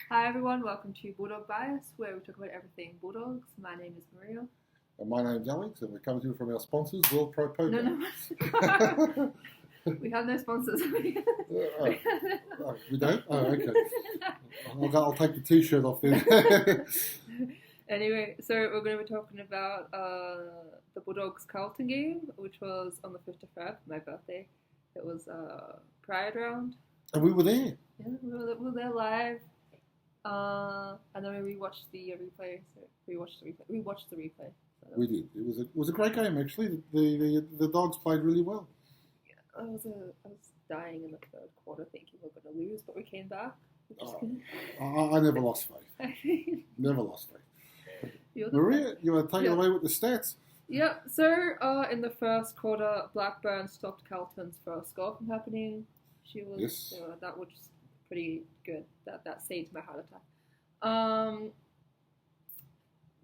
Hi everyone, welcome to Bulldog Bias, where we talk about everything Bulldogs. My name is Maria. And my name's Alex, and we're coming to you from our sponsors, World Pro Poker. No. We have no sponsors. We don't? Oh, okay. I'll take the t-shirt off then. Anyway, so we're going to be talking about the Bulldogs Carlton game, which was on the 5th of Feb, my birthday. It was Pride round. And we were there. Yeah, we were there live. And then we rewatched the replay. So we watched the replay. So We did. It was a great game, actually. The Dogs played really well. I was dying in the third quarter thinking we were going to lose, but we came back. I never lost faith. Never lost faith. Maria, you want to take it away with the stats? Yeah, so in the first quarter, Blackburn stopped Carlton's first goal from happening. That was pretty good. That saved my heart attack.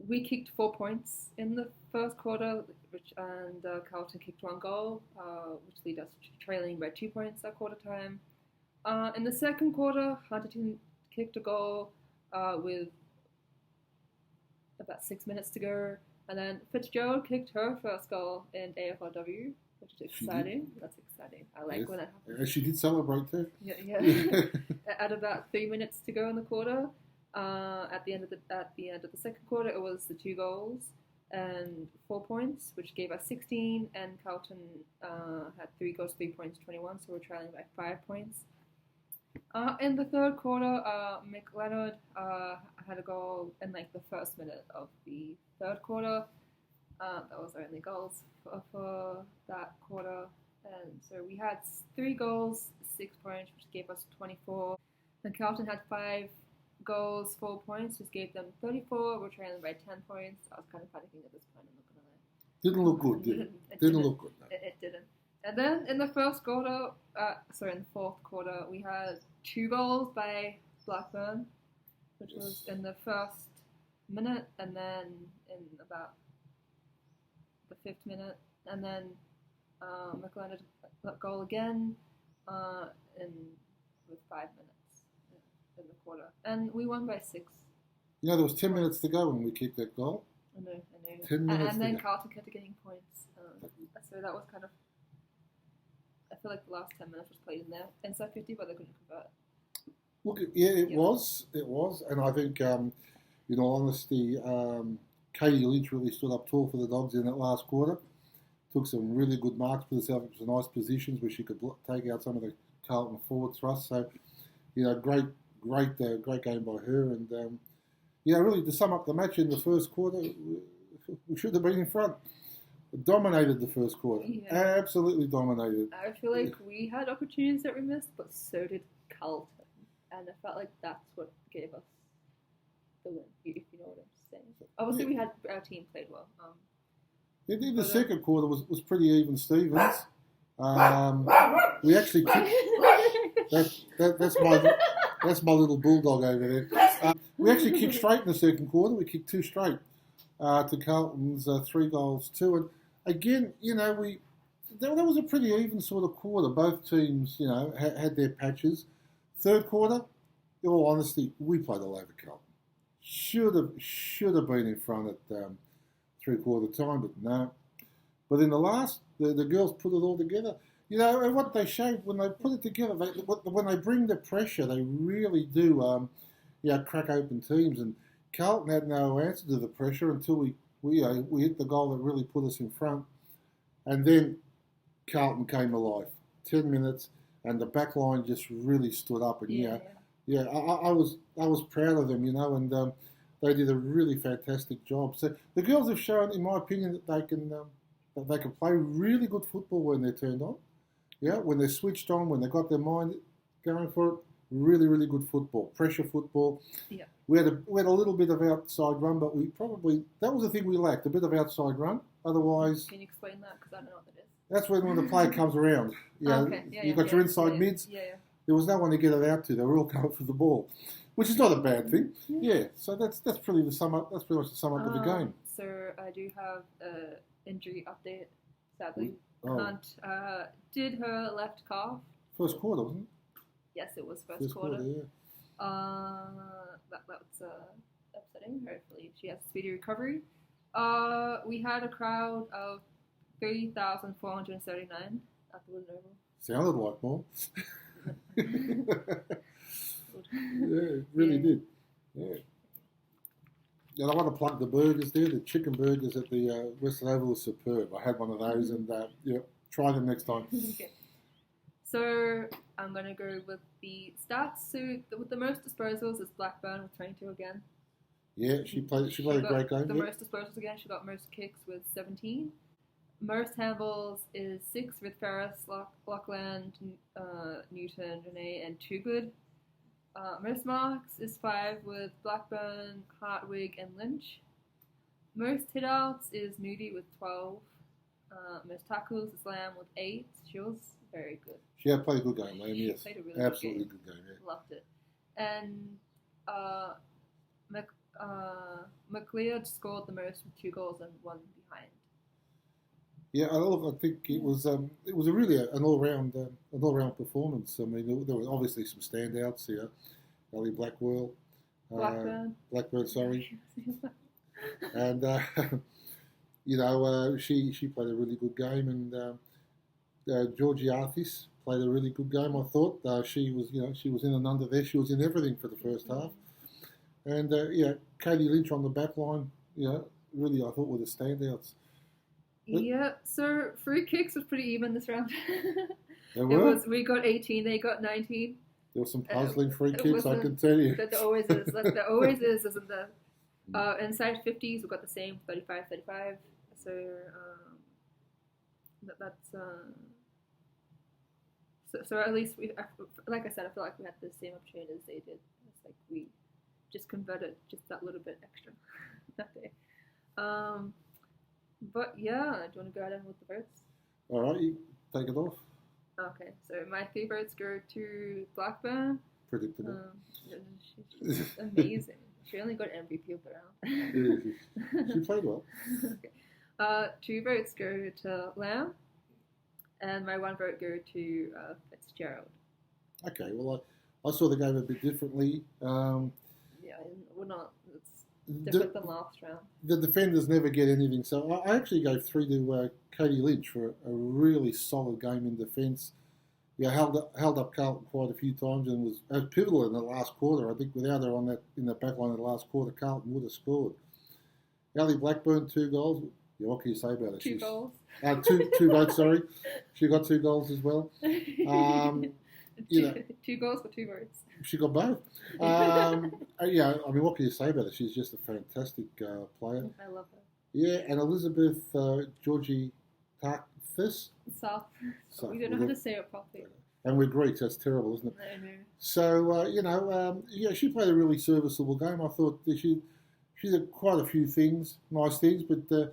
We kicked 4 points in the first quarter, and Carlton kicked 1 goal, which led us to trailing by 2 points at quarter time. In the second quarter, Hungtington kicked a goal with about 6 minutes to go, and then Fitzgerald kicked her first goal in AFLW, which is exciting. That's exciting. I like when that happens. And she did celebrate too. Yeah. At about 3 minutes to go in the quarter, at the end of the second quarter, it was the 2 goals and 4 points, which gave us 16. And Carlton had 3 goals, 3 points, 21. So we're trailing by 5 points. In the third quarter, Mick Leonard had a goal in the first minute of the third quarter. That was our only goals for that quarter. And so we had 3 goals, 6 points, which gave us 24. Then Carlton had 5 goals, 4 points, which gave them 34. We're trailing by 10 points. I was kind of panicking at this point, I'm not going to lie. Didn't look good, did it? Didn't look good. No. It didn't. And then in the fourth quarter, we had 2 goals by Blackburn, which was in the first minute, and then in about the 5th minute, and then McLeod got goal again with 5 minutes in the quarter, and we won by 6. There was 10 minutes to go when we kicked that goal. I know. 10 minutes and then to go. Carlton kept getting points, so that was kind of. I feel like the last 10 minutes was played in there inside 50, but they couldn't convert. Look, it was, and I think, in all honesty, Katie Lynch really stood up tall for the Dogs in that last quarter. Took some really good marks, put herself into some nice positions where she could take out some of the Carlton forward thrust. So, great game by her. And, really to sum up the match in the first quarter, we should have been in front. Dominated the first quarter. Yeah. Absolutely dominated. I feel like we had opportunities that we missed, but so did Carlton. And I felt like that's what gave us the win, if you know what I'm saying. Obviously, our team played well. The second quarter was pretty even Stevens. We actually kicked. That's my little bulldog over there. We actually kicked straight in the second quarter. We kicked 2 straight to Carlton's 3 goals 2. And again, that was a pretty even sort of quarter. Both teams, had their patches. Third quarter, in all honesty, we played all over Carlton. Should have been in front at 3/4 time, but no. But in the last, the girls put it all together. And what they showed when they put it together, when they bring the pressure, they really do, crack open teams. And Carlton had no answer to the pressure until we hit the goal that really put us in front. And then Carlton came alive. 10 minutes, and the back line just really stood up. And I was proud of them, and they did a really fantastic job. So the girls have shown, in my opinion, that they can play really good football when they're turned on. Yeah, when they're switched on, when they've got their mind going for it. Really, really good football, pressure football. Yeah. We had a little bit of outside run, but that was the thing we lacked, a bit of outside run. Otherwise, can you explain that? Because I don't know what that is. That's when the player comes around. Okay. You've got your inside mids. Yeah. There was no one to get it out to. They were all going for the ball, which is not a bad thing. Yeah. So that's pretty the sum up. That's pretty much the sum up of the game. So I do have an injury update. Sadly, Hunt did her left calf. First quarter, wasn't it? Yes, it was first quarter. Yeah. upsetting. Hopefully, she has a speedy recovery. We had a crowd of 3,439 at the Wooden Oval. Sounded like more. Yeah, it really did. Yeah. And I want to plug the burgers there. The chicken burgers at the Western Oval are superb. I had one of those, and try them next time. Okay. So I'm going to go with the stats. So with the most disposals is Blackburn with 22 again. Yeah, she played a great game. The most disposals again. She got most kicks with 17. Most handballs is 6 with Ferris, Lockland, Newton, Renee, and Toogood. Most marks is 5 with Blackburn, Hartwig, and Lynch. Most hitouts is Moody with 12. Most tackles is Lamb with 8. She was very good. She had played a good game, Lamb, yes. Played a really absolutely good game, yeah. Loved it. And McLeod scored the most with 2 goals and 1 behind. Yeah, I think it was a really an all round performance. I mean, there were obviously some standouts here. Ellie Blackburn, sorry, and she played a really good game, and Georgistathis played a really good game. I thought she was in and under there. She was in everything for the first half, and Katie Lynch on the back line. Really I thought were the standouts. Yeah, so free kicks was pretty even this round. We got 18, they got 19. There were some puzzling free kicks, I can tell you. There always is. There always is, isn't there? Inside 50s, we got the same, 35-35. So so at least like I said, I feel like we had the same opportunity as they did. It's like we just converted just that little bit extra that day. But yeah, do you want to go ahead with the votes? All right, you take it off. Okay, so my 3 votes go to Blackburn. Predictable. She's amazing. She only got MVP of the round. She played well. Okay. 2 votes go to Lamb, and my 1 vote go to Fitzgerald. Okay, well I saw the game a bit differently. Yeah, we're not. Different than last round. The defenders never get anything, so I actually gave 3 to Katie Lynch for a really solid game in defence. Held up Carlton quite a few times and was pivotal in the last quarter. I think without her in the back line in the last quarter, Carlton would have scored. Ellie Blackburn 2 goals. Yeah, what can you say about it? 2 goals. 2 votes. Sorry, she got 2 goals as well. 2 goals for 2 votes. She got both. I mean, what can you say about her? She's just a fantastic player. I love her. Yeah, and Elizabeth Georgistathis. South. We don't know how to say it properly. And we're Greeks. That's terrible, isn't it? I know. So, she played a really serviceable game. I thought that she did quite a few things, nice things, but, a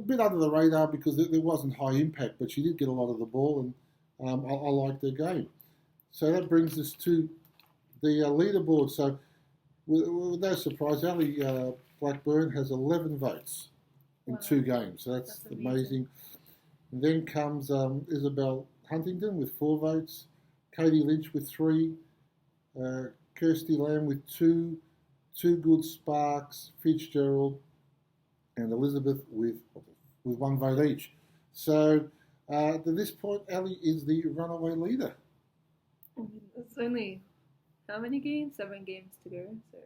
bit under the radar because there wasn't high impact, but she did get a lot of the ball, and I liked her game. So that brings us to the leaderboard. So, with no surprise, Ali Blackburn has 11 votes in 2 games. So that's amazing. And then comes Isabel Hungtington with 4 votes, Katie Lynch with 3, Kirsty Lamb with 2, Toogood, Sparks, Fitzgerald, and Elizabeth with 1 vote each. So to this point, Ali is the runaway leader. It's only how many games? 7 games to go. So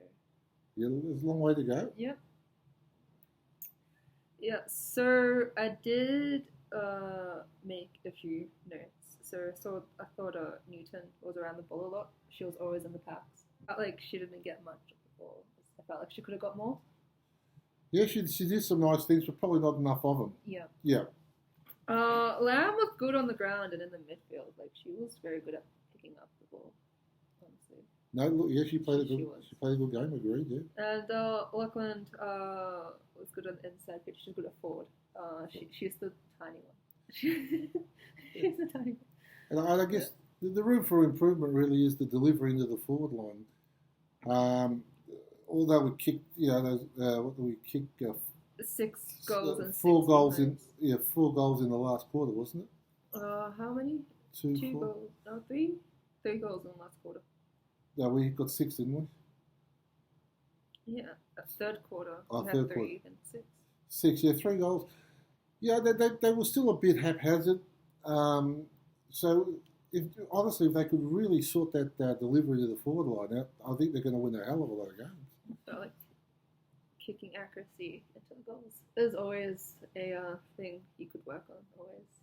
yeah, there's a long way to go. Yep. Yeah. So I did make a few notes. So I thought Newton was around the ball a lot. She was always in the packs. I felt like she didn't get much of the ball. I felt like she could have got more. Yeah, she did some nice things, but probably not enough of them. Yeah. Yeah. Lamb was good on the ground and in the midfield. Like she was very good at picking up the ball. Honestly. No, look, yeah, she played a good game. Agreed. Yeah. And Auckland was good on the inside pitch. She's good at forward. She's the tiny one. She's the tiny one. And I guess the room for improvement really is the delivery into the forward line. Although we kicked, what did we kick? 6 goals and 4 goals times. 4 goals in the last quarter, wasn't it? How many? 2 goals. No, 3 goals in the last quarter. No, we got 6, didn't we? Yeah, third quarter. Oh, We had third 3 and 6. 6, yeah, 3 goals. Yeah, they were still a bit haphazard. So, honestly, if they could really sort that delivery to the forward line out, I think they're going to win a hell of a lot of games. So, like, kicking accuracy into the goals is always a thing you could work on, always.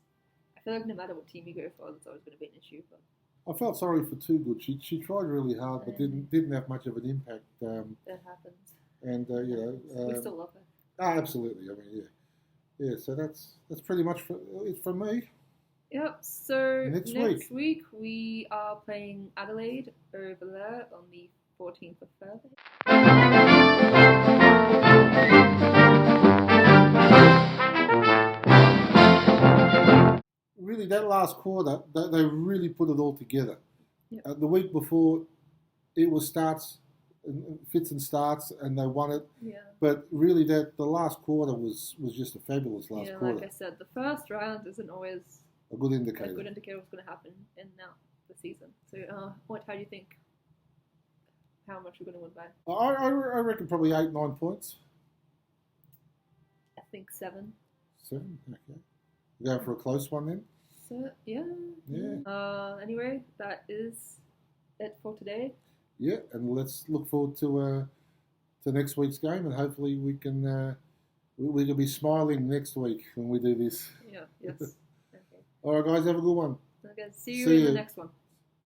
I feel like no matter what team you go for, it's always going to be an issue. But I felt sorry for Toogood. She tried really hard, but didn't have much of an impact. that happens. And We still love her. Absolutely. I mean, yeah. So that's pretty much it from me. Yep. So Next week we are playing Adelaide over there on the 14th of February. Really, that last quarter, they really put it all together. Yep. The week before, it was fits and starts, and they won it. Yeah. But really, the last quarter was just a fabulous last quarter. Like I said, the first round isn't always a good indicator. A good indicator of what's going to happen in now the season. So, how do you think? How much we're going to win by? I reckon probably 8-9 points. I think 7. 7, okay. Go for a close one then. So yeah. Anyway, that is it for today. Yeah, and let's look forward to next week's game, and hopefully we can be smiling next week when we do this. Yeah. Yes. Okay. All right, guys, have a good one. Okay. See you in the next one.